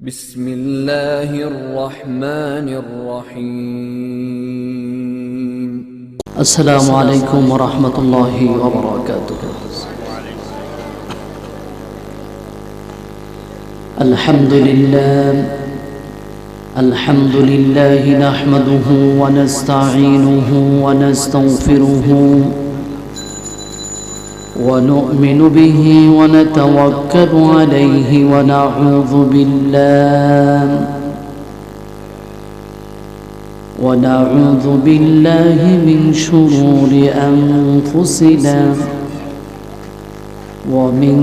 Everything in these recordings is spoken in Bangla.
بسم الله الرحمن الرحيم. السلام عليكم ورحمة الله وبركاته. الحمد لله نحمده ونستعينه ونستغفره ونؤمن به ونتوكل عليه ونعوذ بالله من شرور أنفسنا ومن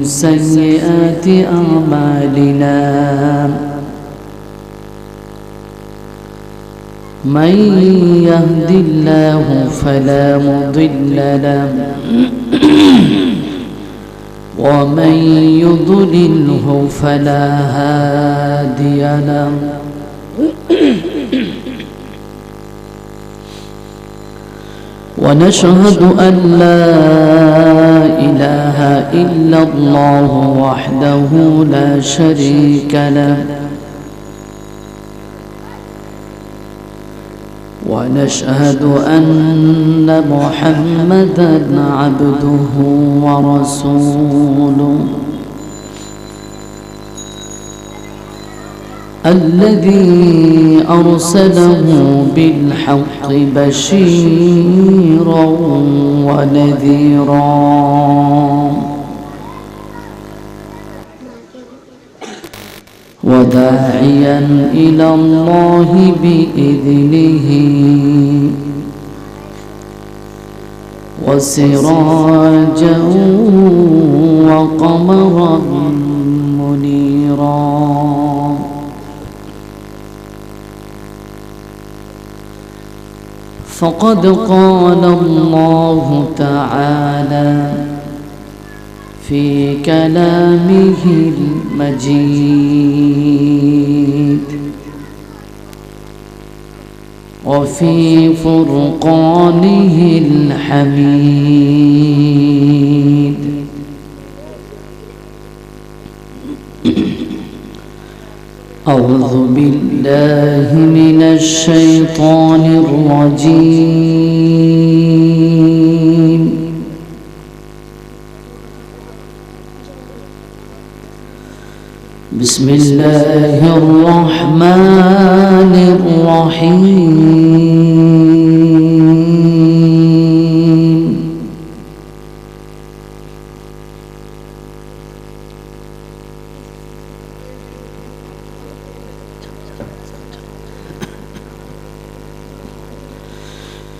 سيئات أعمالنا. من يهد الله فلا مضل له ومن يضلله فلا هادي له. ونشهد أن لا إله إلا الله وحده لا شريك له، ونشهد أن محمدًا عبده ورسوله الذي أرسله بالحق بشيرا ونذيرا وداعيا إلى الله بإذنه وسراجا وقمرا منيرا. فقد قال الله تعالى في كلامه المجيد وفي فرقانه الحميد: أعوذ بالله من الشيطان الرجيم. بسم الله الرحمن الرحيم.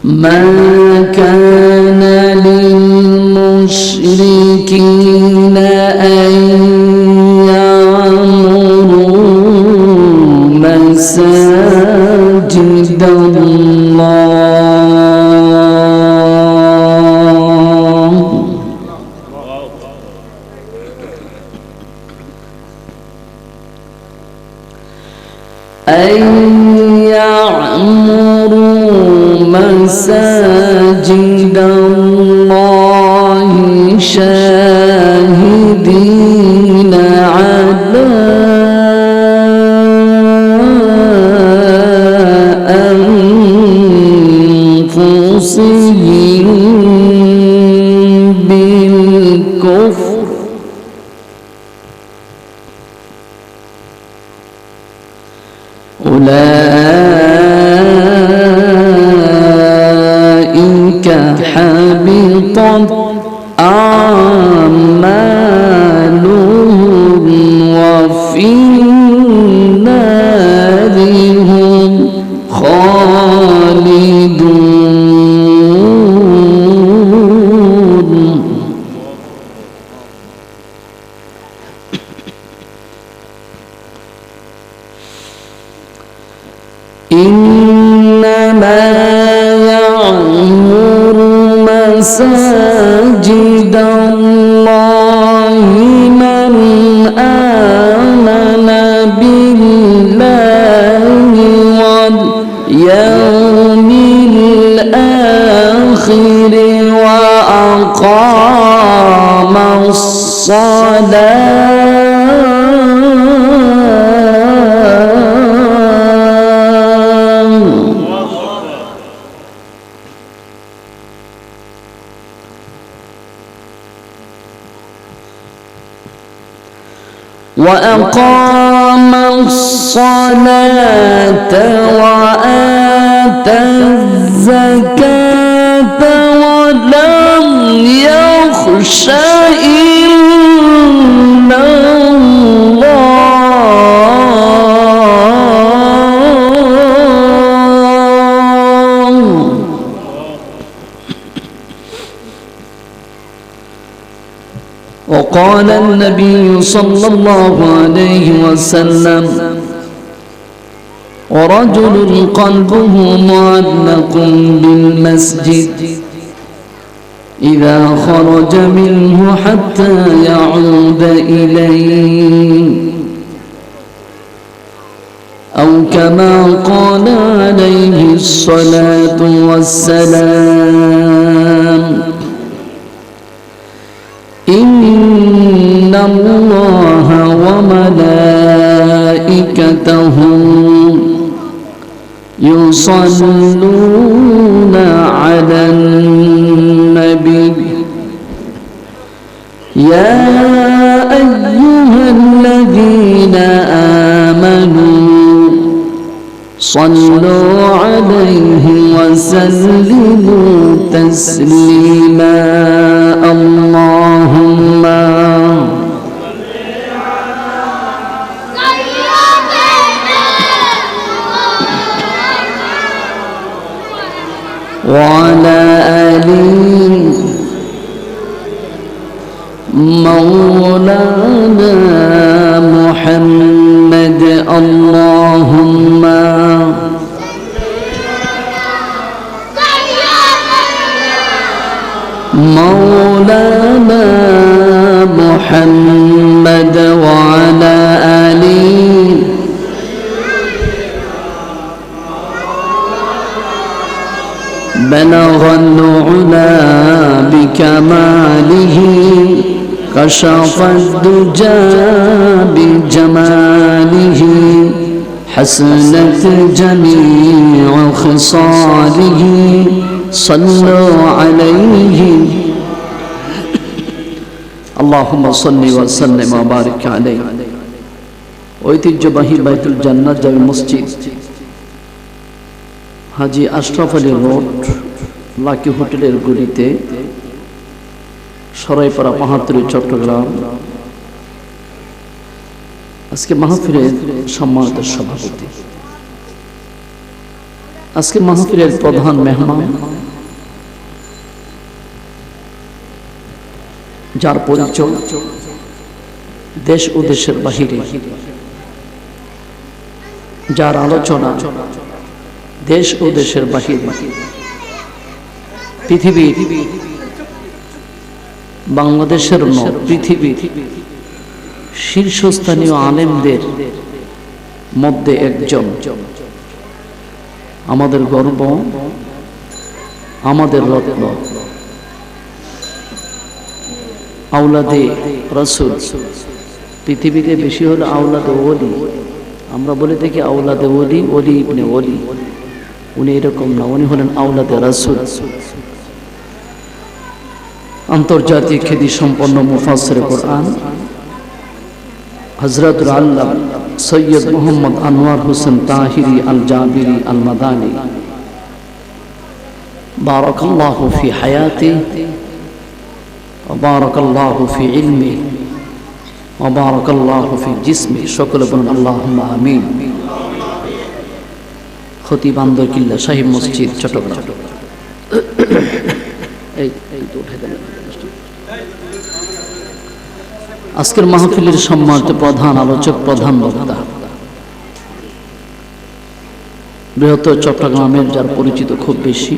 ما كان للمشركين أن مساجد الله أن يعمروا مساجد الله شاهدين على أنفسهم بالكفر أولئك حبطت أعمالهم وفي النار هم خالدون. إنما يعمر مساجد الله من آمن بالله واليوم الآخر وأقام الصلاة وأقام الصلاة وآتى الزكاة ولم يخش إلا وقال النبي صلى الله عليه وسلم ورجل قلبه معلق بالمسجد إذا خرج منه حتى يعود إليه أو كما قال عليه الصلاة والسلام إن الله وملائكته يصلون على النبي يا أيها الذين آمنوا صلوا عليه وسلموا تسليما اللهم وعلى آل مولانا محمد اللهم مولانا محمد وعلى آله بلغ العلا بكماله كشف الدجى بجماله حسنت جميع خصاله صلوا عليه اللهم صل وسلم وبارك عليه ঐতিহ্যবাহী বাইতুল জান্নাত জামে মসজিদ হাজী আশরাফ আলী রোড লাকি হোটেলের গলিতে সরাইপাড়া পাহাড়তলী চট্টগ্রাম আজকে মাহফিলের সম্মানিত সভাপতি আজকে মাহফিলের প্রধান মেহমান যার পরিচয় দেশ ও দেশের বাহিরে যার আলোচনা দেশ ও দেশের বাহিরে পৃথিবীর বাংলাদেশের নয় পৃথিবীর শীর্ষস্থানীয় আলেমদের মধ্যে একজন আমাদের গর্ব আমাদের রত্ন আওলাদে রাসূল পৃথিবীতে বেশি হলো আওলাদে ওলি আমরা বলে থাকি আওলাদে ওলি ওলি ইবনে ওলি উনি এরকম না উনি হলেন আওলাদে রাসূল আন্তর্জাতিক খ্যাতি সম্পন্ন মুফাসসির কোরআন হযরতুল আল্লামা সৈয়দ মুহাম্মদ আনোয়ার হোসেন তাহিরি আল জাবিরি আল মাদানী বারাকাল্লাহু ফি হায়াতি ওয়া বারাকাল্লাহু ফি ইলমি ওয়া বারাকাল্লাহু ফি জিসমি সকলে বলুন আল্লাহুম্মা আমিন খতিব আন্দরকিল্লা সাহিব মসজিদ চট্টগ্রাম এই তো উঠে দেন আজকের মাহফিলের সম্মানিত প্রধান আলোচক প্রধান বক্তা বৃহত্তর চট্টগ্রামের যার পরিচিত খুব বেশি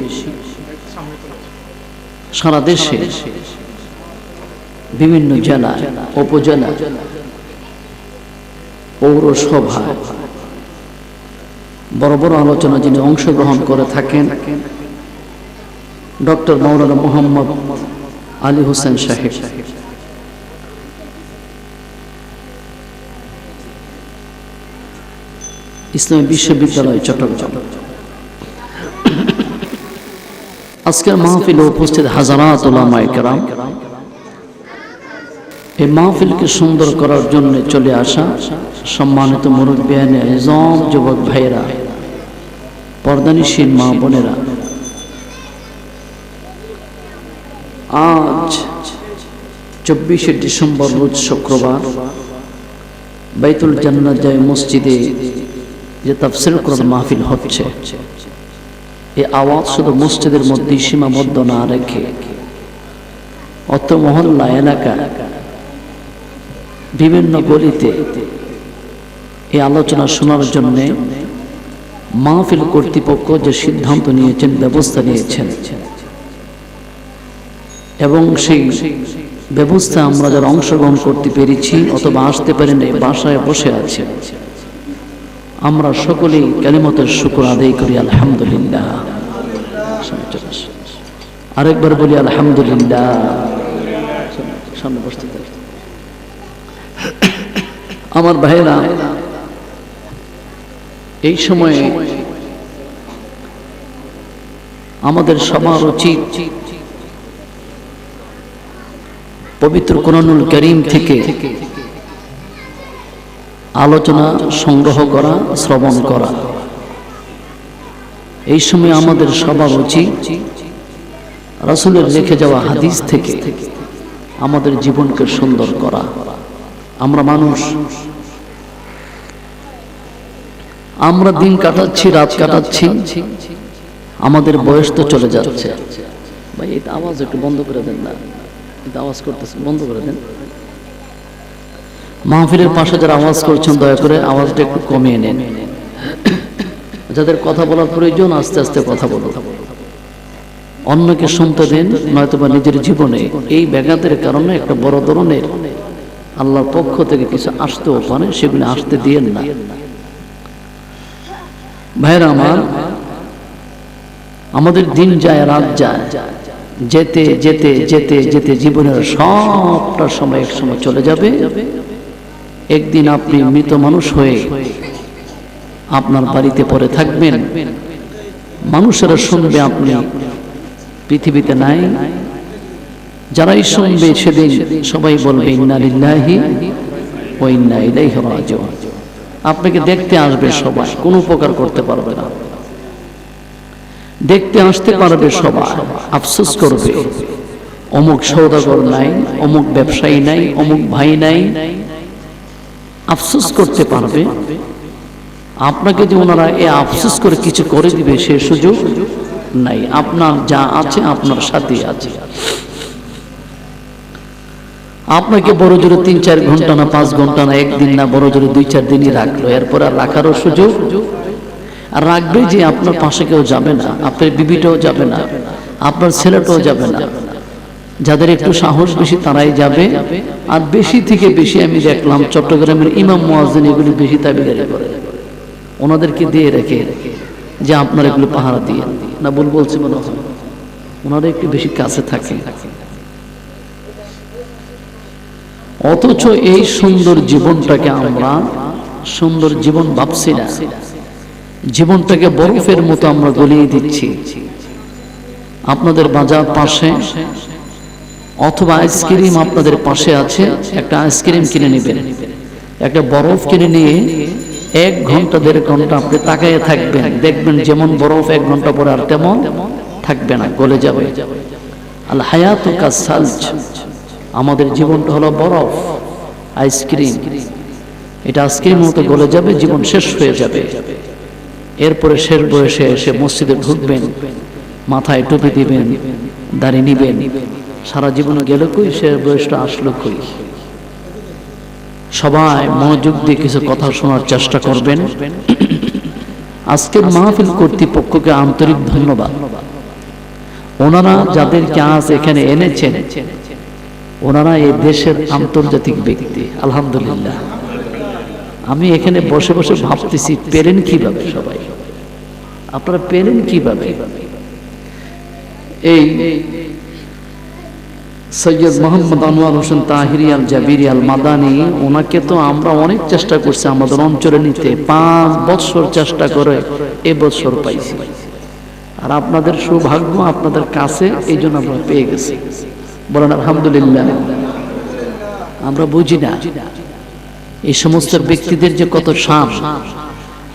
সারা দেশে বিভিন্ন জেলা উপজেলা পৌরসভা বড় বড় আলোচনা যিনি অংশগ্রহণ করে থাকেন ডক্টর মাওলানা মোহাম্মদ আলী হোসেন সাহেব ইসলামী বিশ্ববিদ্যালয় চট্টগ্রাম আজকের মাহফিলে উপস্থিত হাজারাত উলামায়ে কেরাম এই মাহফিলকে সুন্দর করার জন্য চলে আসা সম্মানিত মুরব্বিয়ান আযম, যুবক ভাইয়েরা, পর্দানিশীল মা বোনেরা, আজ 24শে ডিসেম্বর রোজ শুক্রবার বাইতুল জান্নাত জামে মসজিদে যে তাফসীর কোরআন মাহফিল হচ্ছে, এই আওয়াজ শুধু মসজিদের মধ্যেই সীমাবদ্ধ না রেখে অত মহল্লা এলাকা বিভিন্ন গলিতে এই আলোচনা শোনার জন্য মাহফিল কর্তৃপক্ষ যে সিদ্ধান্ত নিয়েছেন, ব্যবস্থা নিয়েছেন, এবং সেই ব্যবস্থা আমরা যারা অংশগ্রহণ করতে পেরেছি অথবা আসতে পারেন, বাসায় বসে আছে, আমরা সকলেই কালিমাতুশ শুকর আদায় করি আলহামদুলিল্লাহ। আরেকবার বলি আলহামদুলিল্লাহ। সামনে বসতে আমার ভাইরা, এই সময়ে আমাদের সবার উচিত পবিত্র কোরআনুল কারীম থেকে আলোচনা সংগ্রহ করা, শ্রবণ করা। এই সময় আমাদের সবার উচিত রাসূলের লিখে যাওয়া হাদিস থেকে আমাদের জীবনকে সুন্দর করা। আমরা মানুষ, আমরা দিন কাটাচ্ছি, রাত কাটাচ্ছি, আমাদের বয়স তো চলে যাচ্ছে। ভাই এটা আওয়াজ একটু বন্ধ করে দেন না, এটা আওয়াজ করতেছে, বন্ধ করে দেন। মাহফিলের পাশে যারা আওয়াজ করছেন দয়া করে আওয়াজটা একটু কমিয়ে নেন। যাদের কথা বলার প্রয়োজন আস্তে আস্তে কথা বলো, অন্যকে শুনতে দেন, নয়তোবা নিজের জীবনে এই ব্যাঘাতের কারণে একটা বড় ধরনের আল্লাহর পক্ষ থেকে কিছু আসতেও পারে, সেগুলো আসতে দিয়েন না। ভাইরা আমার, আমাদের দিন যায়, রাত যায়, যেতে যেতে যেতে যেতে জীবনের সবটা সময় এক সময় চলে যাবে। একদিন আপনি মৃত মানুষ হয়ে আপনার বাড়িতে পড়ে থাকবেন, মানুষেরা শুনবে আপনি পৃথিবীতে নাই। যারাই শুনবে সেদিন সবাই বলবে ইন্না লিল্লাহি ওয়া ইন্না ইলাইহি রাজিউন। আপনাকে দেখতে আসবে সবাই, কোনো উপকার করতে পারবে না। দেখতে আসতে পারবে সবাই, আফসোস করবে অমুক সওদাগর নাই, অমুক ব্যবসায়ী নাই, অমুক ভাই নাই, আফসোস করতে পারবে। আপনাকে যে ওনারা এ আফসোস করে কিছু করে দিবে সে সুযোগ নাই। আপনার যা আছে আপনার সাথে আছে। আপনাকে বড় জোরে 3-4 ঘন্টা না 5 ঘন্টা না একদিন না বড় জোরে 2-4 দিনই রাখলো, এরপর আর রাখারও সুযোগ আর রাখবে যে আপনার পাশে কেউ যাবে না, আপনার বিবিটাও যাবে না, আপনার ছেলেটাও যাবে না। যাদের একটু সাহস বেশি তারাই যাবে। আর বেশি থেকে বেশি আমি দেখলাম চট্টগ্রামের ইমাম মুয়াজ্জিন এগুলি বেশি তাবিদারি করে, ওনাদেরকে দিয়ে রেখে যে আপনার এগুলো পাহারা দিয়ে না, ভুল বলছি মনে হয়, ওনারা একটু বেশি কাছে থাকে। অথচ এই সুন্দর জীবনটাকে আমরা সুন্দর জীবন ভাবছি না, জীবনটাকে বরফের মতো আমরা গলিয়ে দিচ্ছি। আপনাদের বাজার পাশে অথবা আইসক্রিম আপনাদের পাশে আছে, একটা আইসক্রিম কিনে নেবেন, একটা বরফ কিনে নিয়ে 1 ঘন্টা 1.5 ঘন্টা আপনি তাকায় থাকবেন, দেখবেন যেমন বরফ 1 ঘন্টা পরে আর তেমন থাকবে না, গলে যাবে। আল হায়াতু কাসালজ, আমাদের জীবনটা হলো বরফ, আইসক্রিম। এটা আইসক্রিম মতো গলে যাবে, জীবন শেষ হয়ে যাবে। এরপরে শেষ বয়সে এসে মসজিদে ঢুকবেন, মাথায় টুপি দিবেন, দাড়ি নিবেন, সারা জীবনে গেল কই, শেষ বয়সটা আসলো কই? সবাই মনোযোগ দিয়ে কিছু কথা শোনার চেষ্টা করবেন। আজকের মাহফিল কর্তৃপক্ষকে আন্তরিক ধন্যবাদ। ওনারা যাদেরকে আজ এখানে এনেছেন ওনারা এই দেশের আন্তর্জাতিক ব্যক্তি, আলহামদুলিল্লাহ। আমি এখানে বসে বসে ভাবতেছি পেলেন কিভাবে, সবাই আপনারা পেলেন কিভাবে? এই সৈয়দ মোহাম্মদ আনোয়ার হোসেন তাহিরি আল জাবিরি আল মাদানী, ওনাকে তো আমরা অনেক চেষ্টা করছি আমাদের অঞ্চলে নিতে, 5 বছর চেষ্টা করে এবছর পাইছি। আর আপনাদের সৌভাগ্য আপনাদের কাছে, এই জন্য আমরা পেয়ে গেছি। বলেন আলহামদুলিল্লাহ। আমরা বুঝি না এই সমস্ত ব্যক্তিদের যে কত শান,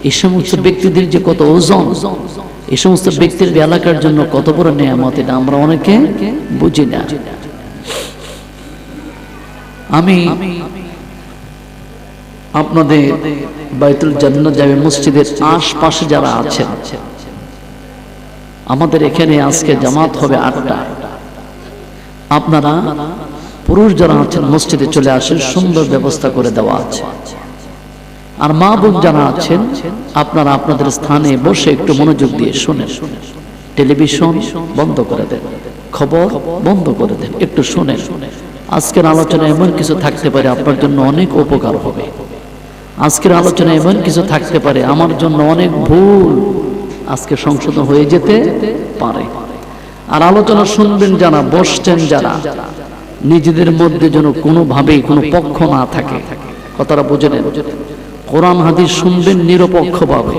এই সমস্ত ব্যক্তিদের যে কত ওজন, এই সমস্ত ব্যক্তির এলাকার জন্য কত বড় নেয়ামত, এটা আমরা অনেকে বুঝি না। আমি আপনাদের বাইতুল জান্নাত জামে মসজিদের আশপাশে যারা আছেন, আমাদের এখানে আজকে জামাত হবে 8টা। আপনারা পুরুষ যারা আছেন মসজিদে চলে আসেন, সুন্দর ব্যবস্থা করে দেওয়া আছে। আর মা বোন যারা আছেন আপনারা আপনাদের স্থানে বসে একটু মনোযোগ দিয়ে শুনেন, টেলিভিশন বন্ধ করে দেন, খবর বন্ধ করে দেন, একটু শুনেন। আজকের আলোচনা এমন কিছু থাকতে পারে আপনার জন্য অনেক উপকার হবে। আজকের আলোচনা এমন কিছু থাকতে পারে আমার জন্য অনেক ভুল আজকে সংশোধন হয়ে যেতে পারে। আর আলোচনা শুনবেন যারা, বসছেন যারা, নিজেদের মধ্যে যেন কোনোভাবেই কোনো পক্ষ না থাকে, কথাটা বুঝে নেন। কোরআন হাদিস শুনবেন নিরপেক্ষভাবে,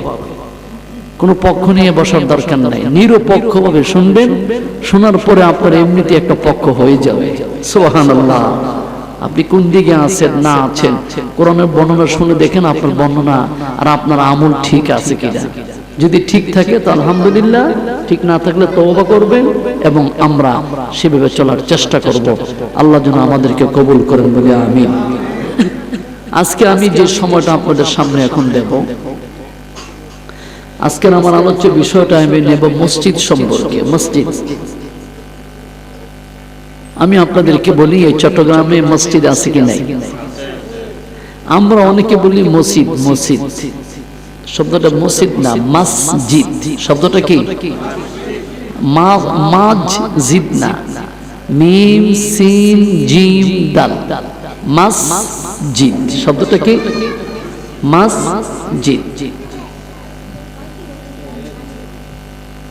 কোনো পক্ষ নিয়ে বসার দরকার নাই, নিরপেক্ষভাবে শুনবেন। শোনার পরে আপনার এমনিতে একটা পক্ষ হয়ে যাবে। সুবহানাল্লাহ। আপনি কোন দিকে আছেন না আছেন, কোরআনের বর্ণনা শুনে দেখেন আপনার বর্ণনা আর আপনার আমল ঠিক আছে কিনা। যদি ঠিক থাকে তো আলহামদুলিল্লাহ, ঠিক না থাকলে তওবা করবেন এবং আমরা সেভাবে চলার চেষ্টা করব। আল্লাহ যেন আমাদেরকে কবুল করেন বলে আমিন। আজকে আমি যে সময়টা আপনাদের সামনে এখন দেব, আজকের আমার আলোচ্য বিষয়টা আমি নেব মসজিদ সম্পর্কে। মসজিদ, আমি আপনাদেরকে বলি এই চট্টগ্রামে মসজিদ আছে কি নাই? আমরা অনেকে বলি মসজিদ। মসজিদ শব্দটা মসজিদ না, মসজিদ শব্দটা কি? মাসজিদ না, মিম সিন জিম দাল, মসজিদ শব্দটা কি? মসজিদ।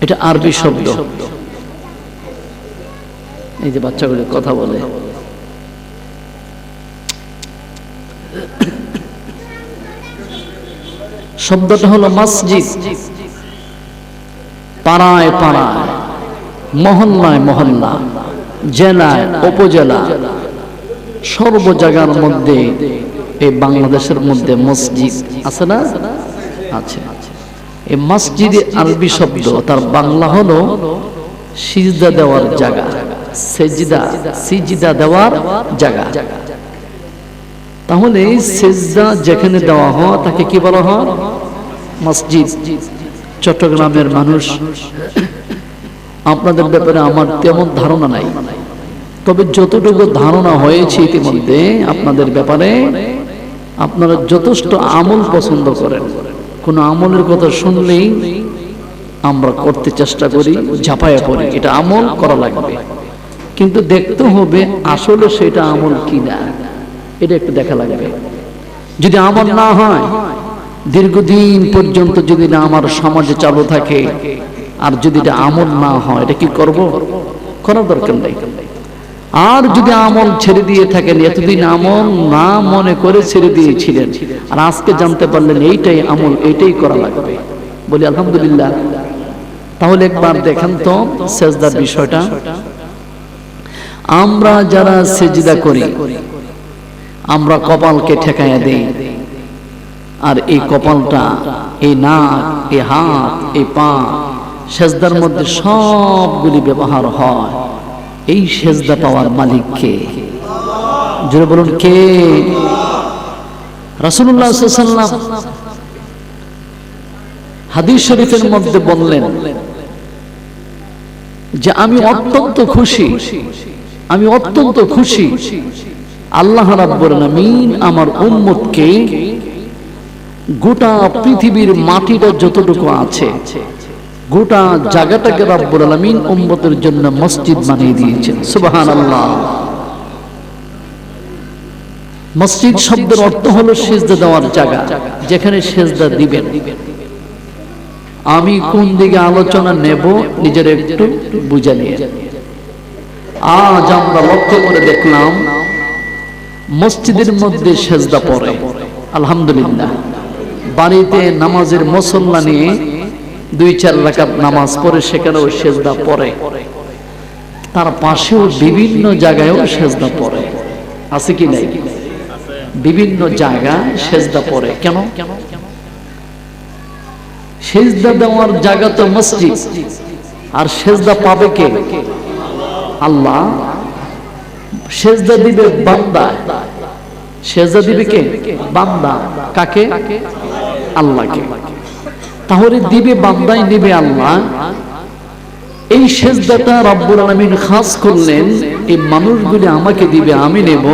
এটা আরবি শব্দ। এই যে বাচ্চাগুলো কথা বলে, শব্দটা হলো মসজিদ। পাড়ায় পাড়ায়, মহল্লায় মহল্লা, জেলায় উপজেলা, সর্ব জায়গার মধ্যে এই বাংলাদেশের মধ্যে মসজিদ আছে না? আছে। এই মসজিদ আরবি শব্দ, তার বাংলা হলো সিজদা দেওয়ার জায়গা, সিজদা দেওয়ার জায়গা। তাহলে সিজদা যেখানে দেওয়া হয় তাকে কি বলা হয়? মসজিদ। চট্টগ্রামের মানুষ, আপনাদের ব্যাপারে আমার তেমন ধারণা নাই, তবে যতটুকু ধারণা হয়েছে ইতিমধ্যে আপনাদের ব্যাপারে, আপনারা যথেষ্ট আমল পছন্দ করেন। কোন আমলের কথা শুনলেই আমরা করতে চেষ্টা করি, ঝাঁপায়া পড়ি, এটা আমল করা লাগবে, কিন্তু দেখতে হবে আসলে সেটা আমল কিনা, এটা একটু দেখা লাগবে। যদি আমল না হয়, দীর্ঘদিন পর্যন্ত যদি না আমার সমাজে চালু থাকে, আর যদি এটা আমল না হয়, এটা কি করব? করার দরকার নেই। আর যদি আমল ছেড়ে দিয়ে থাকেন, এতদিন আমল না মনে করে ছেড়ে দিয়েছিলেন, আর আজকে জানতে পারলেন এইটাই আমল, এইটাই করা লাগবে, বলি আলহামদুলিল্লাহ। তাহলে একবার দেখেন তো সেজদার বিষয়টা। আমরা যারা সেজদা করি, আমরা কপালকে ঠেকাইয়া দেই, আর এই কপালটা, এই নাক, এই হাত, এই পা, সেজদার মধ্যে সবগুলি ব্যবহার হয়। এই সেজদা পাওয়ার মালিক কে? জোরে বলুন কে? রাসূলুল্লাহ সাল্লাল্লাহু আলাইহি ওয়াসাল্লাম হাদিস শরীফের মধ্যে বললেন যে আমি অত্যন্ত খুশি, আমি অত্যন্ত খুশি আল্লাহ রাব্বুল আলামিন আমার উম্মতকে গোটা পৃথিবীর মাটিটা যতটুকু আছে, গোটা জায়গাটাকে রাব্বুল আলামিন উম্মতের জন্য মসজিদ বানিয়ে দিয়েছেন। সুবহানাল্লাহ। মসজিদ শব্দের অর্থ হলো সিজদা দেওয়ার জায়গা, যেখানে সিজদা দিবেন। আমি কোন দিকে আলোচনা নেব নিজের একটু বুঝে নিয়ে। আজ আমরা লক্ষ্য করে দেখলাম মসজিদের মধ্যে সিজদা পড়ে, আলহামদুলিল্লাহ। বাড়িতে নামাজের মুসল্লা নিয়ে 2-4 রাকাত নামাজ পড়ে সেখানেও সিজদা পড়ে, তার পাশেও বিভিন্ন জায়গায়ও সিজদা পড়ে। আছে কি নাই? বিভিন্ন জায়গায় সেজদা পড়ে। কেন? সেজদা দেওয়ার জায়গা তো মসজিদ, আর সেজদা পাবে কে? আল্লাহ। সেজদা দিবে বান্দা। সেজদা দিবে কে? বান্দা। কাকে? আল্লাহকে। তাহলে দিবে বান্দাই নিবে আল্লাহ। এই সেজদাটা রব্বুল আলামিন খাস করলেন, এই মানুষগুলি আমাকে দিবে, আমি নেব।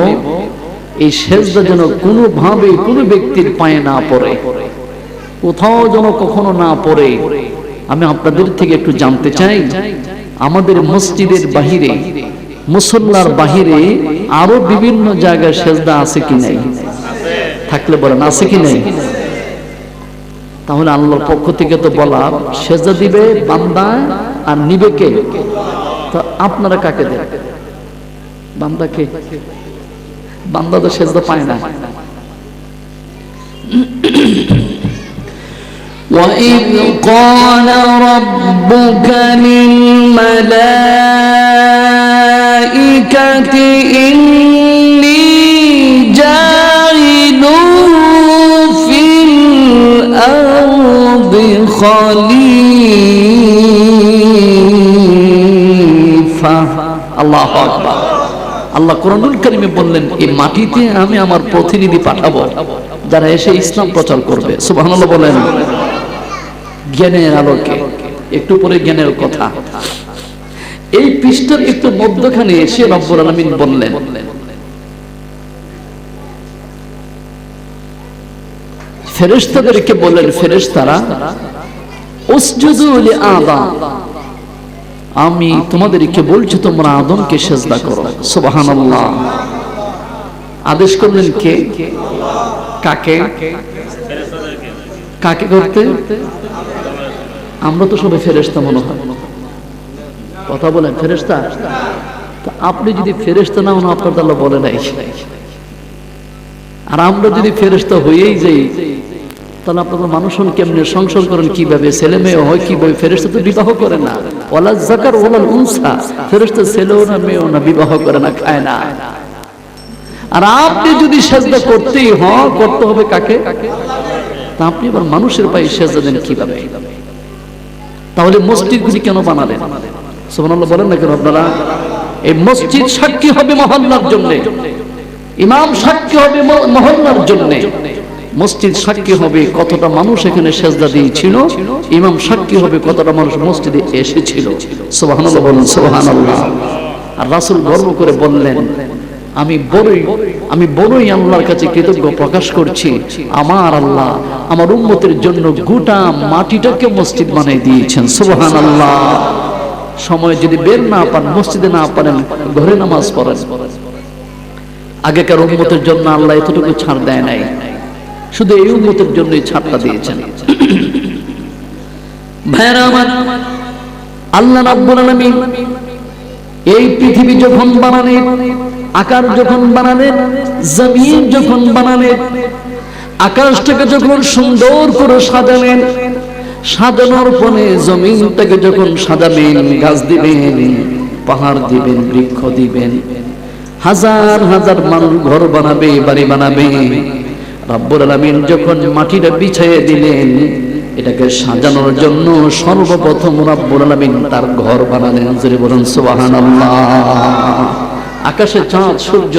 এই সেজদা যেন কোনোভাবে কোনো ব্যক্তির পায়ে না পড়ে, কোথাও যেন কখনো না পড়ে। আমি আপনাদের থেকে একটু জানতে চাই, আমাদের মসজিদের বাহিরে, মুসল্লার বাহিরে আরো বিভিন্ন জায়গায় সেজদা আছে কি নাই? থাকলে বলেন আছে কি নাই? তাহলে আল্লাহর পক্ষ থেকে তো বলা, সেজদা দিবে বান্দা আর নিবে কে? তো আপনারা কাকে দেন? বান্দাকে। বান্দা তো সেজদা পায় না। وَإِذْ قَالَ رَبُّكَ لِلْمَلَائِكَةِ إِنِّي جَاعِلٌ فِي الْأَرْضِ خَلِيفَةً। আল্লাহু আকবার। আল্লাহ কোরআনুল কারীমে বললেন, এই মাটিতে আমি আমার প্রতিনিধি পাঠাবো যারা এসে ইসলাম প্রচার করবে। সুবহানাল্লাহ বলেন। জ্ঞানের আলোকে, একটু পরে জ্ঞানের কথা। এই পৃষ্ঠার একটু মধ্যখানে এসে রব্বুল আলামিন বললেন, ফেরেশতাদেরকে বললেন, ফেরেশতারা উসজুদু লিআদম, আমি তোমাদেরকে বলছি তোমরা আদমকে সেজদা করো। সুবহানাল্লাহ। আদেশ করলেন কে? কাকে? কাকে করতে? আমরা তো সবাই ফেরেশতা মনে হয়। কথা বলেন ফেরেশতা। তো আপনি যদি ফেরেশতা না হন, আপনার তো আল্লাহ বলে নাই। আর আমরা যদি ফেরেশতা হয়েই যাই, তাহলে আপনারা মানুষ হন কেমনে, সংসার করেন কিভাবে, ছেলে মেয়ে হয় কিভাবে? ফেরেশতা তো বিবাহ করে না। ওয়ালা যাকার ওয়ালাল উনসা, ফেরেশতা ছেলেও না মেয়েও না, বিবাহ করে না, খায় না। আর আপনি যদি সেজদা করতেই হয়, করতে হবে কাকে? তা আপনি আবার মানুষের পায়ে সেজদা দেন কিভাবে? তাহলে মসজিদগুলি কেন বানালেন? সুবহানাল্লাহ বলেন না কেন আপনারা? এই মসজিদ সাক্ষী হবে মহল্লার জন্য, ইমাম সাক্ষী হবে মহল্লার জন্য, মসজিদ সাক্ষী হবে কতটা মানুষ এখানে সেজদা দিয়েছিল, ইমাম সাক্ষী হবে কতটা মানুষ মসজিদে এসেছিল। সুবহানাল্লাহ বলেন। সুবহানাল্লাহ। আর রাসূল গর্ব করে বললেন, আমি বড়ই আল্লাহর কাছে কৃতজ্ঞ প্রকাশ করছি, আমার আল্লাহ আমার উম্মতের জন্য গোটা মাটিটাকে মসজিদ বানিয়ে দিয়েছেন। সুবহানাল্লাহ। সময় যদি বের না পান, মসজিদে না পারেন, ঘরে নামাজ পড়েন। আগেকার উম্মতের জন্য আল্লাহ এতটুকু ছাড় দেয় নাই, শুধু এই উম্মতের জন্যই ছাড়টা দিয়েছেন। ভাইরা আমার, আল্লাহ রাব্বুল আলামিন এই পৃথিবী যখন বানালেন, আকাশ যখন বানালেন, জমিন যখন বানালেন, আকাশটাকে যখন সুন্দর করে সাজালেন, সাজানোর পরে জমিনটাকে যখন সাজাবেন, গাছ দিবেন, পাহাড় দিবেন, বৃক্ষ দিবেন, হাজার হাজার মানুষ ঘর বানাবে, বাড়ি বানাবে। রব্বুল আলামিন যখন মাটিটা বিছিয়ে দিলেন, এটাকে সাজানোর জন্য সর্বপ্রথম রব্বুল আলামিন তার ঘর বানালেন। জোরে বলুন সুবহানাল্লাহ। আকাশে চাঁদ সূর্য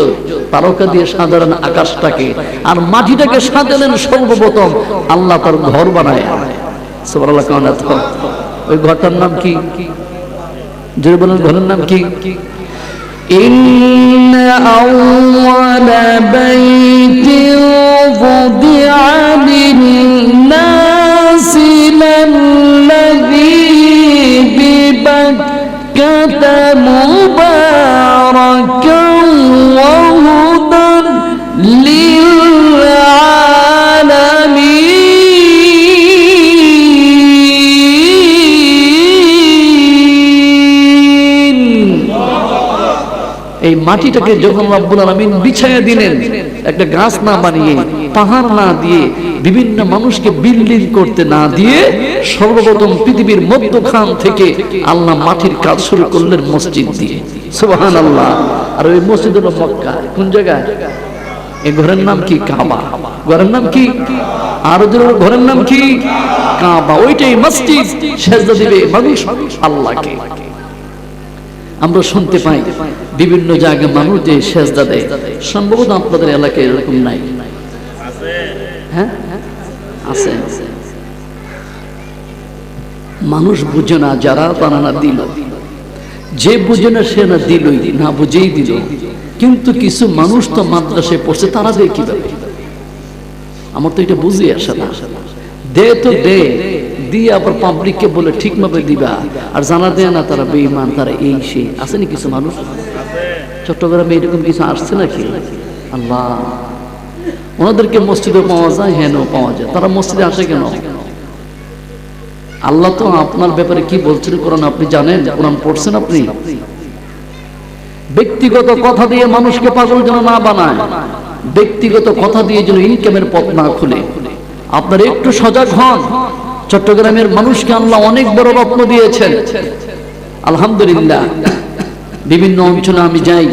তারকা দিয়ে সাজালেন আকাশটাকে, আর মাটিটাকে সাজালেন সর্বপ্রথম আল্লাহ তার ঘর বানায়। সুবহানাল্লাহ। ওই ঘরটার নাম কি? জোরে বলুন, ঘরের নাম কি? إن أول بيت وضع للناس للذي ببكة مباركا وهدى للعالمين। এই মাটিটাকে যখন রব্বুল আলামিন বিছায়া দিলেন, একটা গাছ না বানিয়ে, পাহাড় না দিয়ে, বিভিন্ন মানুষকে বিল্ডিং করতে না দিয়ে, সর্বপ্রথম পৃথিবীর মধ্যখান থেকে আল্লাহ মাটির কাজ শুরু করলেন মসজিদ দিয়ে। সুবহানাল্লাহ। আর ওই মসজিদ হলো মক্কা। কোন জায়গায়? এই ঘরের নাম কি? কাবা। ঘরের নাম কি? আর ঘরের নাম কি? কাবা। ওইটাই মসজিদ। সেজদা দিবে মানুষ আল্লাহকে। আমরা শুনতে পাই বিভিন্ন জায়গায় মানুষ যে সেজদা দেয়, সম্ভবত আপনাদের এলাকায় এরকম নাই? হ্যাঁ আছে। মানুষ বুঝে না, যারা তারা না দিল, যে বুঝে না সে না দিলই, না বুঝেই দিল। কিন্তু কিছু মানুষ তো মাদ্রাসায় পড়ছে, তারা দেয় কিভাবে? আমার তো এটা বুঝে আসে না। দে তো দে, দিয়ে আবার পাবলিককে বলে ঠিকভাবে দিবা, আর জানা দেয় না তারা বেঈমান, তারা এই সেই। আসেনি কিছু মানুষ? চট্টগ্রামে এরকম কিছু আসছে নাকি? আল্লাহ, ওনাদেরকে মসজিদে পাওয়া যায়, হেন পাওয়া যায়। তারা মসজিদে আসে কেন? আল্লাহ তো আপনার ব্যাপারে কি বলছেন কোরআন আপনি জানেন? কোরআন পড়ছেন আপনি? ব্যক্তিগত কথা দিয়ে মানুষকে পাগল যেন না বানায়, ব্যক্তিগত কথা দিয়ে যেন ইনকামের পথ না খুলে। আপনার একটু সজাগ হন। চট্টগ্রামের মানুষকে আল্লাহ অনেক বড় রত্ন দিয়েছেন, আলহামদুলিল্লাহ। বিভিন্ন অঞ্চলে আমি যাই,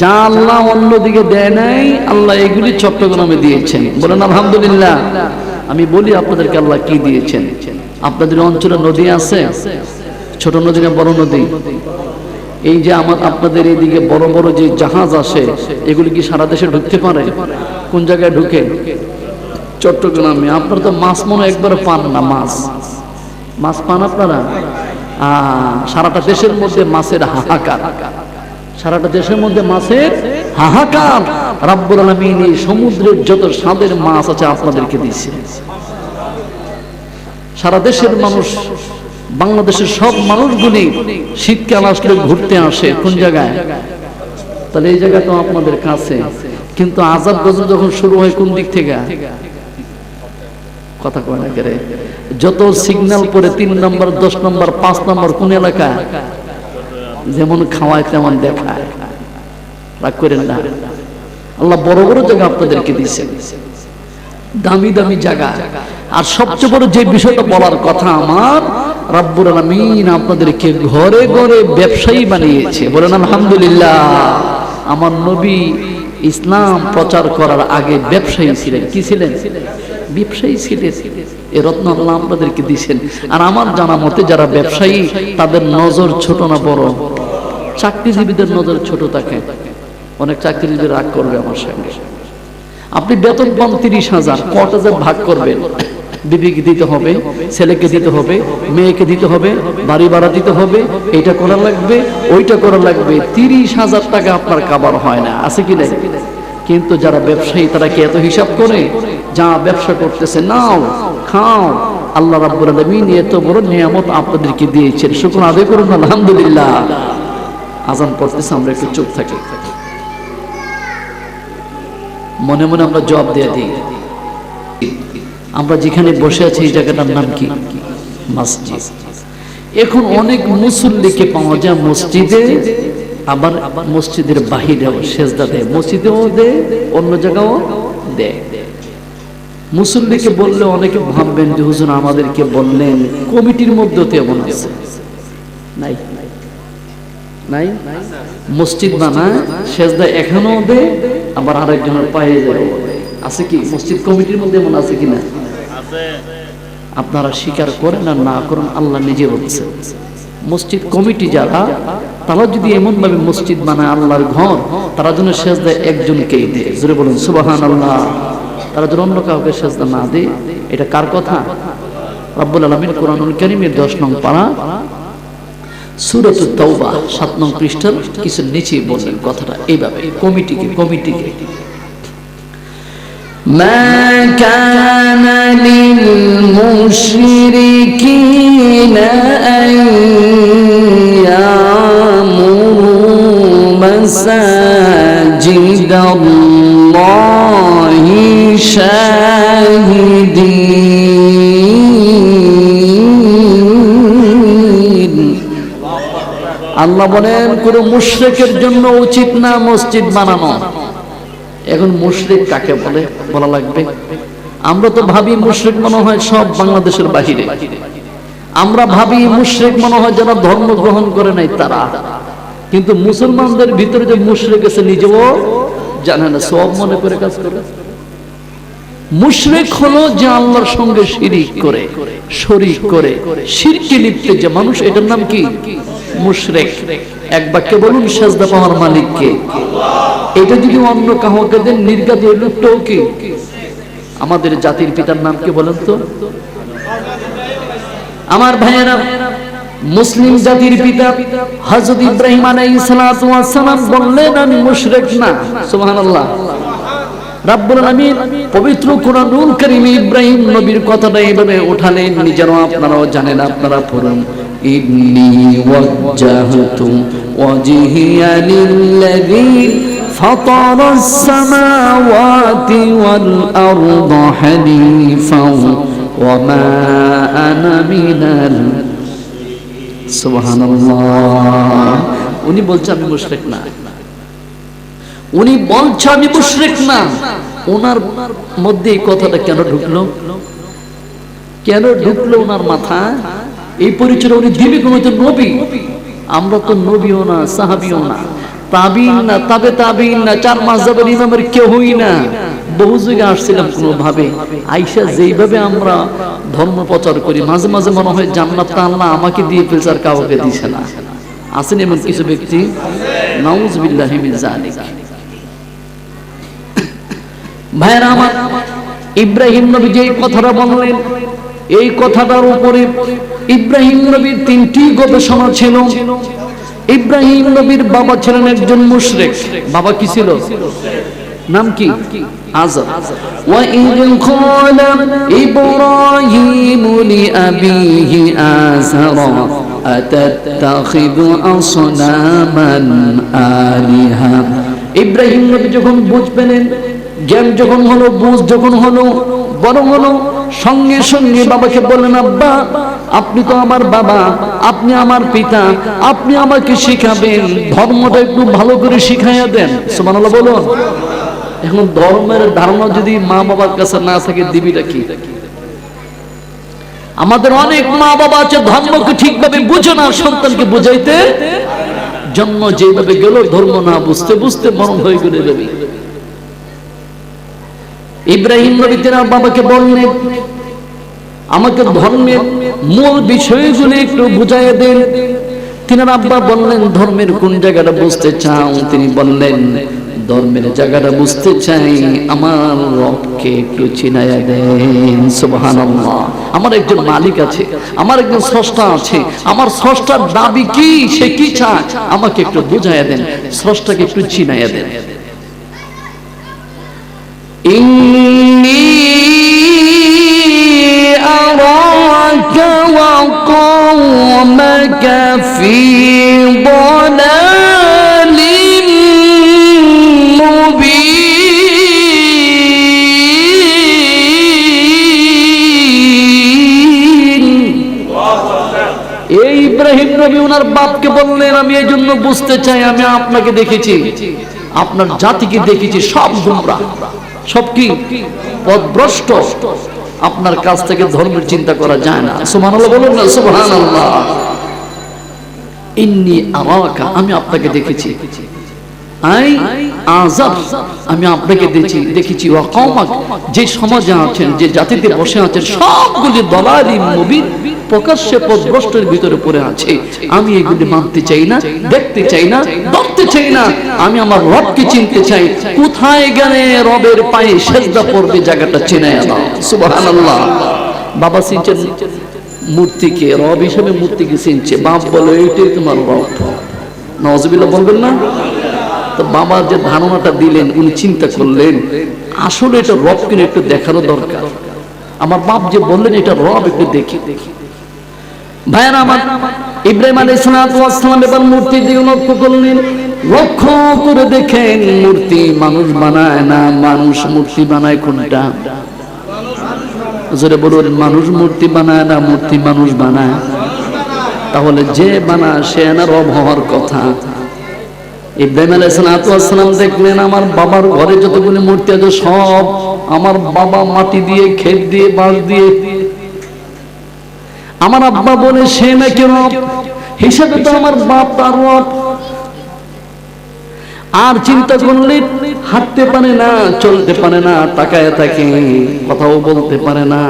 যা আল্লাহ অন্যদিকে দেয় নাই, আল্লাহ এগুলি চট্টগ্রামে দিয়েছেন। বলেন আলহামদুলিল্লাহ। আমি বলি আপনাদেরকে আল্লাহ কি দিয়েছেন। আপনাদের অঞ্চলে নদী আছে, ছোট নদী না বড় নদী? এই যে আপনাদের এইদিকে বড় বড় যে জাহাজ আসে, এগুলি কি সারা দেশে ঢুকতে পারে? কোন জায়গায় ঢুকে? চট্টগ্রামে। আপনারা তো মাছ মনে একবার পান না। মাছ পান আপনারা? সারাটা দেশের মধ্যে মাছের হাহাকার, সারাটা দেশের মধ্যে মাছের হাহাকার। রব্বুল আলামিন এই সমুদ্রের যত স্বাদের মাছ আছে আপনাদেরকে দিয়েছে। সারা দেশের মানুষ, বাংলাদেশের সব মানুষগুলি শীতকাল আসলে ঘুরতে আসে। কোন জায়গায়? তাহলে এই জায়গা তো আপনাদের কাছে। কিন্তু আযাব গজব যখন শুরু হয় কোন দিক থেকে? কথা কয় না করে। যত সিগন্যাল পরে 3 নম্বর, 10 নম্বর, 5 নম্বর কোন এলাকা? যেমন খাওয়ায় তেমন দেখায়। রাগ করেন না। আল্লাহ বড় বড় জায়গা আপনাদেরকে দিয়েছে, দামি দামি জায়গা। আর সবচেয়ে বড় যে বিষয়টা বলার কথা আমার, রব্বুল আলামিন আপনাদেরকে ঘরে ঘরে ব্যবসায়ী বানিয়েছে। বলেন আলহামদুলিল্লাহ। আমার নবী ইসলাম প্রচার করার আগে ব্যবসায়ী ছিলেন। কি ছিলেন? ব্যবসায়ী ছিলেন। এই রত্ন আল্লাহ আপনাদেরকে দিয়েছেন। আর আমার জানা মতে যারা ব্যবসায়ী, তাদের নজর ছোট না বড়? চাকরিজীবীদের নজর ছোট থাকে। অনেক চাকরিজীবী রাগ করবে আমার সঙ্গে। আপনি বেতন পান 30,000, কটা যে ভাগ করবেন? বিবিকে দিতে হবে, ছেলেকে দিতে হবে, মেয়েকে দিতে হবে, বাড়ি ভাড়া দিতে হবে, এইটা করা লাগবে, ওইটা করা লাগবে। 30,000 টাকা আপনার কাবার হয় না, আছে কি নাই? কিন্তু যারা ব্যবসায়ী, তারা কি এত হিসাব করে? যা ব্যবসা করতেছে, নাও খাও। আল্লাহ রাব্বুল আলামিন এত বড় নিয়ামত আপনাদেরকে দিয়েছেন, শুকর আদায় করুন আলহামদুলিল্লাহ। আজান পড়তেছে, আমরা একটু চুপ থাকি, মনে মনে আমরা জবাব দিয়ে দিই। আমরা যেখানে বসে আছি এই জায়গাটার নাম কি? মসজিদ। এখন অনেক মুসল্লিকে পাওয়া যায় মসজিদে, আবার মসজিদের বাহিরেও সেজদা দেয়, মসজিদেও দেয়, অন্য জায়গাও দেয়। মুসল্লিকে বললে অনেকে ভাববেন যে হুজুর আমাদেরকে বললেন, কমিটির মধ্যে তেমন আছে নাই? নাই? মসজিদ বানায়, সেজদা এখানেও দেয়, আবার আরেকজনের পায়ে যায়, আছে কি? মসজিদ কমিটির মধ্যে এমন আছে কিনা? আপনারা স্বীকার করেন আর না করেন, আল্লাহ নিজে বলছে। মসজিদ কমিটি যারা, তারা যদি এমন ভাবে মসজিদ বানায় আল্লাহর ঘর, তারা যেন সেজদা একজনকেই দেয়। জোরে বলুন সুবহানাল্লাহ। তারা যেন অন্য কাউকে সেজদা না দেয়। এটা কার কথা? রব্বুল আলামিন কোরআনুল কারীমের 10 নং পারা সূরাতুত তাওবা 7 নং পৃষ্ঠার কিছু নিচে বলেন কথাটা এইভাবে, কমিটিকে ما كان للمشركين أن يعمروا مساجد الله شاهدين। আল্লাহ বলেন কোন মুশরিকের জন্য উচিত না মসজিদ বানানো। এখন মুশরিক কাকে বলে বলা লাগবে। আমরা তো ভাবি মুশরিক মনে হয় সব বাংলাদেশের বাহিরে। আমরা ভাবি মুশরিক মনে হয় যারা ধর্ম গ্রহণ করে নাই তারা। কিন্তু মুসলমানদের ভিতরে যে মুশরিক আছে নিজেও জানে না, সব মনে করে কাজ করে। মুশরিক হলো যে আল্লাহর সঙ্গে শিরিক করে, শরীক করে, শিরকে লিপ্ত যে মানুষ, এটার নাম কি? মুশরিক। এক বাক্যে বলুন, সেজদা পাওয়ার মালিক কে? এটা যদি অন্য কাউকে দেন, নির্গাত হইল কি? আমাদের জাতির পিতার নাম কি বলেন তো? আমার ভাইয়েরা, মুসলিম জাতির পিতা হযরত ইব্রাহিম আলাইহিস সালাতু ওয়াস সালাম বললেন আমি মুশরিক না। সুবহানাল্লাহ। রাব্বুল আলামিন পবিত্র কোরআনুল কারীমে ইব্রাহিম নবীর কথাটা এইভাবে উঠালেন, নিজেরা আপনারাও জানেন, আপনারা পড়ুন। ইন্নী ওয়াজ্জাহতু ওয়াজহিয়া লিল্লাযী ফাতারাস সামাওয়াতি ওয়াল আরদা হানিফাও ওয়া মা আনা মিনাল। সুবহানাল্লাহ। উনি বলছে আমি মুশরিক না, উনি বলছে আমি মুশরিক না। ওনার মধ্যে এই কথাটা কেন ঢুকলো? কেন ঢুকলো ওনার মাথা? এই পরিচয় উনি দিবে কোন নবী? আমরা তো নবীও না, সাহাবীও না, তাবিঈন না, তাবে তাবিঈন না, চার মাযহাবের ইমামের কেউই না। বহু জায়গায় আসছিলাম কোন ভাবে, আয়েশা যেইভাবে আমরা ধর্ম প্রচার করি, মাঝে মাঝে মনে হয় জান্নাতটা আল্লাহ আমাকে দিয়ে ফেলছে আর কাউকে দিছে না। আছেন এমন কিছু ব্যক্তি? নাউযুবিল্লাহি মিন যালিক। ভাইরা আমার, ইব্রাহিম নবী যে কথাটা বললেন, এই কথাটার উপরে ইব্রাহিম নবীর তিনটি গবেষণা ছিল। ইব্রাহিম নবীর বাবা ছিলেন একজন মুশরিক। বাবা কি ছিল? নাম কি? আযর। ওয়া ইয ক্বালা ইব্রাহিমু লিআবিহি আযরা আতাত্তাখিযু আসনামান আলিহা। ইব্রাহিম নবী যখন বুঝ পেলেন, জ্ঞান যখন হলো, বুঝ যখন হলো, বড় হলো, সঙ্গে সঙ্গে বাবাকে বললেন, আব্বা আপনি তো আমার বাবা, আপনি আমার পিতা, আপনি আমাকে শিখাবেন, ধর্মটা একটু ভালো করে শিখাইয়া দেন। সুবহানাল্লাহ বলুন। এখন ধর্মের ধারণা যদি মা বাবার কাছে না থাকে, দিবিটা কি? আমাদের অনেক মা বাবা আছে ধর্মকে ঠিকভাবে বুঝে না, সন্তানকে বুঝাইতে জন্ম যেভাবে গেল, ধর্ম না বুঝতে বুঝতে মরণ হয়ে গেলে যাবে। ইব্রাহিম নবী তার বাবাকে বললেন, আমাকে ধর্মের মূল বিষয়গুলো একটু বুঝাইয়া দেন। তিনার আব্বা বললেন, ধর্মের কোন জায়গাটা বুঝতে চাও? তিনি বললেন, ধর্মের জায়গাটা বুঝতে চাই, আমার রবকে একটু চিনাইয়া দেন। সুবহানাল্লাহ। আমার একজন মালিক আছে, আমার একজন স্রষ্টা আছে, আমার স্রষ্টার দাবি কি, সে কি চায়, আমাকে একটু বুঝাইয়া দেন, স্রষ্টাকে একটু চিনাইয়া দেন। ইন্নী আরাকা ওয়া কওমাকা ফি দালালিন মুবিন। এই ইব্রাহিম নবী ওনার বাপকে বললেন, আমি এই জন্য বুঝতে চাই, আমি আপনাকে দেখেছি, আপনার জাতিকে দেখেছি, সব গুমরাহ, সব কি পথভ্রষ্ট, আপনার কাছ থেকে ধর্মের চিন্তা করা যায় না। সুবহানাল্লাহ বলুন না, সুবহানাল্লাহ। ইন্নী আরাকা, আমি আপনাকে দেখেছি, আই আযার, আমি আপনাকে দেখেছি, ওয়া কওমাক, যে সমাজে আছেন, যে জাতিতে বসে আছেন, সবগুলি দালালিন মুবিন, প্রকাশ্যে পথভ্রষ্টের ভিতরে পড়ে আছে। আমি এগুলি মানতে চাই না, দেখতে চাই না, ধরতে চাই না। আমি আমার রবকে চিনতে চাই। কোথায় গেলে রবের পায়ে সেজদা পড়বে, জায়গাটা চিনাইয়া দাও। সুবহানাল্লাহ। বাবা চিনছেন মূর্তিকে, রব হিসেবে মূর্তিকে চিনছে। বাপ বলে, এইটাই তোমার রব। নাউযুবিল্লাহ বলবেন না? তো বাবা যে ধারণাটা দিলেন, উনি চিন্তা করলেন, আসলে এটা রব কিনা একটু দেখারও দরকার। আমার বাপ যে বললেন এটা রব, একটু দেখি। ভাইরা আমার, ইব্রাহিম আলাইহিস সালাম এবার মূর্তি দিয়ে লক্ষ্য করলেন। লক্ষ্য করে দেখেন, মূর্তি মানুষ বানায় না, মানুষ মূর্তি বানায়। কোনটা? জোরে বলুন। মানুষ মূর্তি বানায় না, মূর্তি মানুষ বানায়। তাহলে যে বানায় সে না রব হওয়ার কথা। ইব্রাহিম আলাইহিস সালাম দেখলেন, আমার বাবার ঘরে যতগুলো মূর্তি আছে সব আমার বাবা মাটি দিয়ে, ক্ষেত দিয়ে, বাঁশ দিয়ে। আমার আব্বা বলে সে নাকি রব, হিসাবে তো আমার বাপ তার রব। আর চিন্তা করলেন হাঁটতে পারে না, চলতে পারে না, তাকায় থাকে, কথাও বলতে পারে না।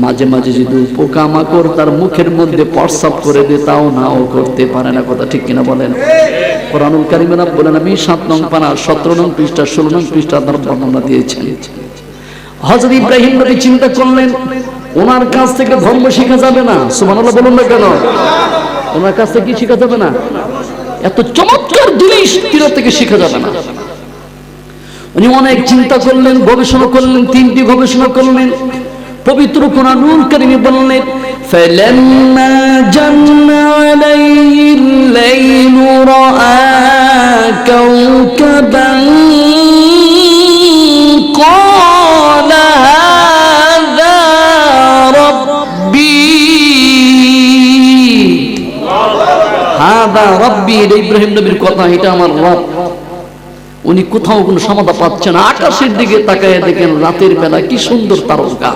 মাঝে মাঝে যদি পোকামাকড় তার মুখের মধ্যে প্রস্রাব করে দে তাও নাও করতে পারে না। কথা ঠিক কিনা বলেন? কোরআনুল কারীমে না বলেন, আমি 7 নং পারা 17 নং পৃষ্ঠা 16 নং পৃষ্ঠা তার বর্ণনা দিয়েছেন। হযরত ইব্রাহিম নবী চিন্তা করলেন ওনার কাছ থেকে ধর্ম শেখা যাবে না। সুবহানাল্লাহ বলুন না কেন? ওনার কাছ থেকে কি শেখা যাবে না? এত চমৎকার জিনিস তির থেকে শেখা যাবে না। উনি অনেক চিন্তা করলেন, গবেষণা করলেন, 3টি গবেষণা করলেন। পবিত্র কোরআনুল কারীমে বললেন, ফালাম্মা জান্না আলাইহিল লাইলু রাআ কাওকাবান ক্বালা হাযা রাব্বী। হাযা রাব্বী, ইব্রাহিম নবীর কথা, এটা আমার রব। উনি কোথাও কোনো সমাধা পাচ্ছেন না। আকাশের দিকে তাকায় দেখেন রাতের বেলা কি সুন্দর তারকা,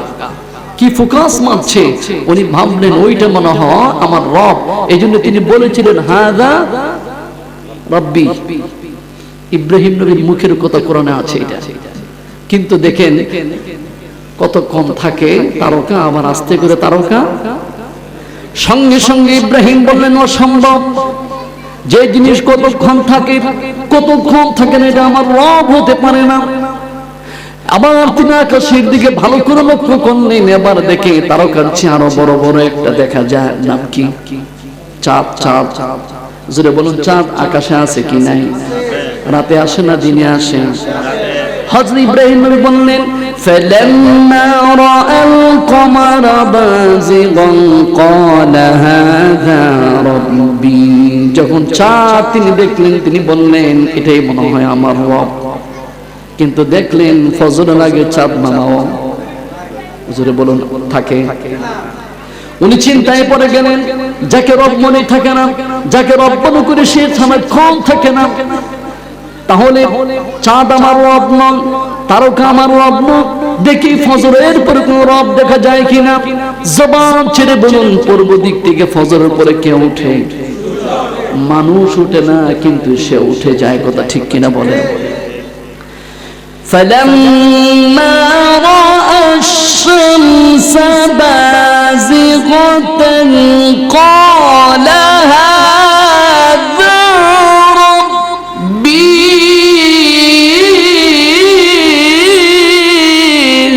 কি ফোকাস মারছে। উনি ভাবলেন ওইটা মনে হয় আমার রব। এই জন্য তিনি বলেছিলেন হাযা রাব্বী। ইব্রাহিম নবীর মুখের কথা কোরআনে আছে এটা। কিন্তু দেখেন কত কম থাকে তারকা, আবার আস্তে করে তারকা। সঙ্গে সঙ্গে ইব্রাহিম বললেন অসম্ভব, যে জিনিস কতক্ষণ থাকে কতক্ষণ থাকে না এটা আমার রব হতে পারে না। আবার তিনি আকাশের দিকে ভালো করে লক্ষ্য করলেন, এবার দেখে তারকার চেয়ে আরো বড় বড় একটা দেখা যায়। নাম কি? চাঁদ। চাঁদ জোরে বলুন, চাঁদ আকাশে আছে কি নাই? রাতে আসে না দিনে আসে? হযরত ইব্রাহিম নবী বললেন ফালাম্মা রাআল কমারা বাযিগান ক্বালা হাযা রাব্বী। যখন চাঁদ তিনি দেখলেন তিনি বললেন এটাই মনে হয় আমার রব। কিন্তু দেখলেন ফজরের আগে চাঁদ নামাও জোরে বলুন থাকে। উনি চিন্তায় পড়ে গেলেন, যাকে রব মনে থাকে না, যাকে রব মনে করে সে সারাক্ষণ থাকে না, তাহলে চাঁদ আমার রব নন, তারকা আমার রব নন। দেখি ফজরের পরে কোন রব দেখা যায় কিনা। জবান ছেড়ে বলুন, পূর্ব দিক থেকে ফজরের পরে কে উঠে? মানুষ উঠে না, কিন্তু সে উঠে যায়। কথা ঠিক কিনা বলেন? فَلَمَّا رَأَى الشَّمْسَ بَازِغَةً قَالَ هَذَا رَبِّي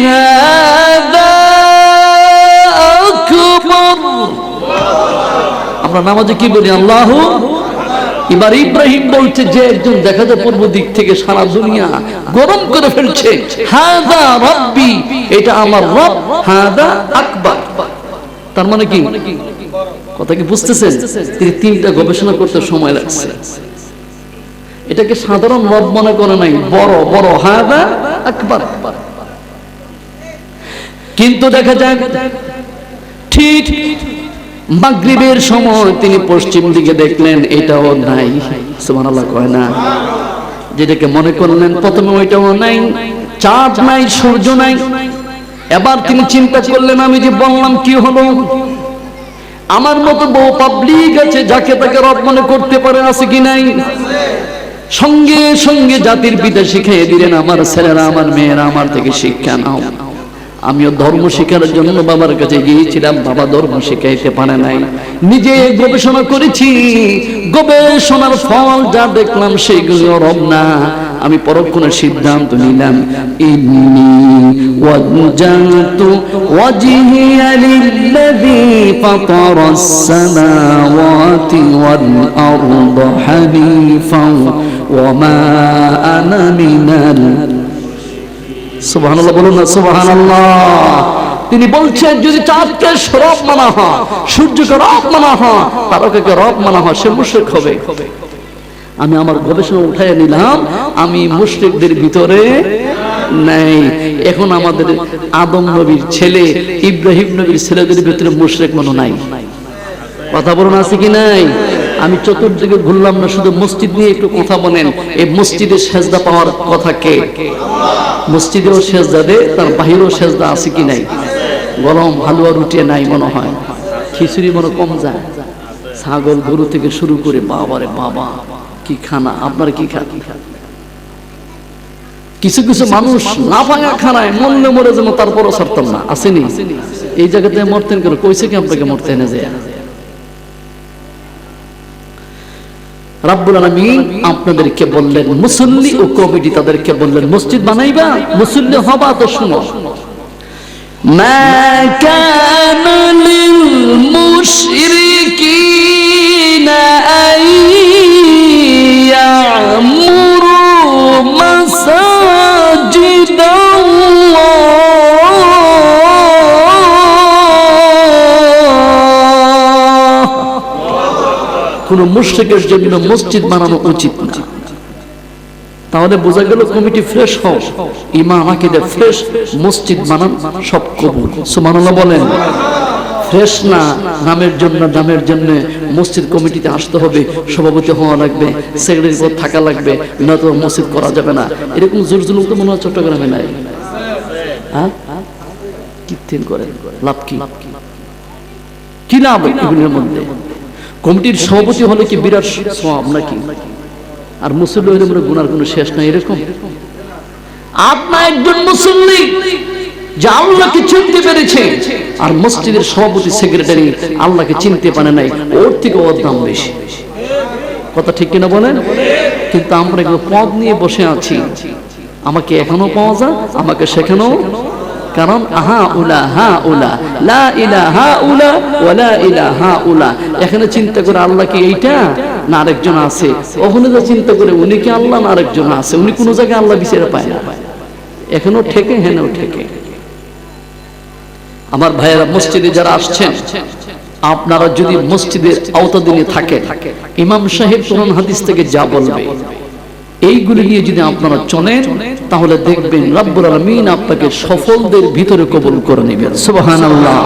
هَذَا أَكْبَرُ। আমরা নামাজে কি বলি? আল্লাহু। এবার ইব্রাহিম বলছে যে একজন দেখা যায় পূর্ব দিক থেকে সারা দুনিয়া গরম করে ফেলছে, হাযা রাব্বি, এটা আমার রব, হাযা আকবার। তার মানে কি? কথা কি বুঝতেছেন? তিনি 3টা গবেষণা করতে সময় লাগছে। এটাকে সাধারণ রব মনে করে নাই, বড় বড় হাযা আকবার। কিন্তু দেখা যায় ঠিক মাগরিবের সময় তিনি পশ্চিম দিকে দেখলেন এটাও নাই। সুবহানাল্লাহ কয় না? যেটাকে মনে করলেন প্রথমে ওইটাও নাই, চাঁদ নাই, সূর্য নাই। এবার তিনি চিন্তা করলেন আমি যে বললাম কি হলো, আমার মতো বহু পাবলিক আছে যাকে তাকে রব মনে করতে পারে, আছে কি নাই? সঙ্গে সঙ্গে জাতির পিতা শিখিয়ে দিলেন আমার ছেলেরা, আমার মেয়েরা আমার থেকে শিক্ষা নাও। আমিও ধর্ম শেখার জন্য বাবার কাছে গিয়েছিলাম, বাবা ধর্ম শেখাইতে পারে নাই। নিজে গবেষণা করেছি, গবেষণার ফল যা দেখলাম সেইগুলো রব না। আমি পরক্ষণে সিদ্ধান্ত নিলাম, ইন্নী ওয়াজজাহতু ওয়াজহিয়া লিল্লাযী ফাতারাস সামাওয়াতি ওয়াল আরদা হানিফান ওয়া মা আনা মিনাল। সুবহানাল্লাহ বলুন না সুবহানাল্লাহ। তিনি বলছেন যদি চাঁদকে রব মানা হয়, সূর্যকে রব মানা হয়, তারকাকে রব মানা হয়, সে মুশরিক হবে। আমি আমার গবেষণা উঠায় নিলাম, আমি মুশরিকদের ভিতরে নাই। এখন আমাদের আদম নবীর ছেলে ইব্রাহিম নবীর ছেলেদের ভিতরে মুশরিক মনে নাই। কথা বলুন আছে কি নাই? আমি চতুর্দিকে ঘুরলাম না, শুধু মসজিদ নিয়ে একটু কথা বলেন। এই মসজিদে সেজদা পাওয়ার কথা কে? মসজিদেও সেজদা দে, তার বাহিরেও সেজদা আছে কি নাই? গরম হালুয়া রুটি নাই মনে হয়, খিচুড়ি মনে কম যায়, ছাগল গরু থেকে শুরু করে বাবারে বাবা কি খানা, আপনার কি খান? কিছু কিছু মানুষ না ভাঙা খানায় মরলে মরে যেন তারপরও ছাড়তাম না, আসেনি? এই জায়গাতে মরতেন কেন? কইছে কি আপনাকে মরতে এনে যায়? রাব্বুল আলামিন আপনাদেরকে বললেন মুসল্লি ও কমিটি তাদেরকে বললেন মসজিদ বানাইবা, মুসল্লি হবা তো শুনো, মা কানা লিল মুশরিকিনা আইয়ামুরু মাসাজিদাল্লাহ, কোন মুশরিকের জন্য মসজিদ বানানো উচিত না। তাহলে বোঝা গেল কমিটি ফ্রেশ হও, ইমান আকীদা ফ্রেশ, মসজিদ বানান সব কবুল। সুবহানাল্লাহ বলেন। ফ্রেশ না, নামের জন্য মসজিদ কমিটিতে আসতে হবে, সভাপতি হওয়া লাগবে, সেক্রেটারি পদ থাকা লাগবে, নয়তো মসজিদ করা যাবে না। এরকম জোর জুলুম তো মনে হয় চট্টগ্রামে নাই। হ্যাঁ, কীর্তন করেন, লাভ কি? কি লাভ এগুলোর মধ্যে? কমিটির সভাপতি হলে কি বিরাট সওয়াব নাকি? আর মুসল্লি হইলে মনে গুনার কোনো শেষ নাই। এরকম আপনার একজন মুসল্লি যে আল্লাহকে চিনতে পেরেছে, আর মসজিদের সভাপতি সেক্রেটারি আল্লাহকে চিনতে পারে নাই, ওর থেকে ওর দাম বেশি। কথা ঠিক কিনা বলেন? কিন্তু আমরা এগুলো পদ নিয়ে বসে আছি, আমাকে এখনো পাওয়া যায়, আমাকে সেখানেও। কারণ আহা উলা হা উলা লা ইলাহা উলা ওয়ালা ইলাহা উলা, এখানে চিন্তা করে আল্লাহ কি এইটা না আরেকজন আছে, ওখানে যা চিন্তা করে উনি কি আল্লাহ না আরেকজন আছে, উনি কোনো জায়গায় আল্লাহ বিচারে পায় না, এখনো ঠেকে হেনেও ঠেকে। আমার ভাইয়েরা, মসজিদে যারা আসছেন, আপনারা যদি মসজিদের আওতাধীনে থাকেন, ইমাম সাহেব কোরআন হাদিস থেকে যা বলবে এইগুলি নিয়ে যদি আপনারা চলেন, তাহলে দেখবেন রব্বুল আলামিন আপনাকে সফলদের ভিতরে কবুল করে নেবেন। সুবহানাল্লাহ।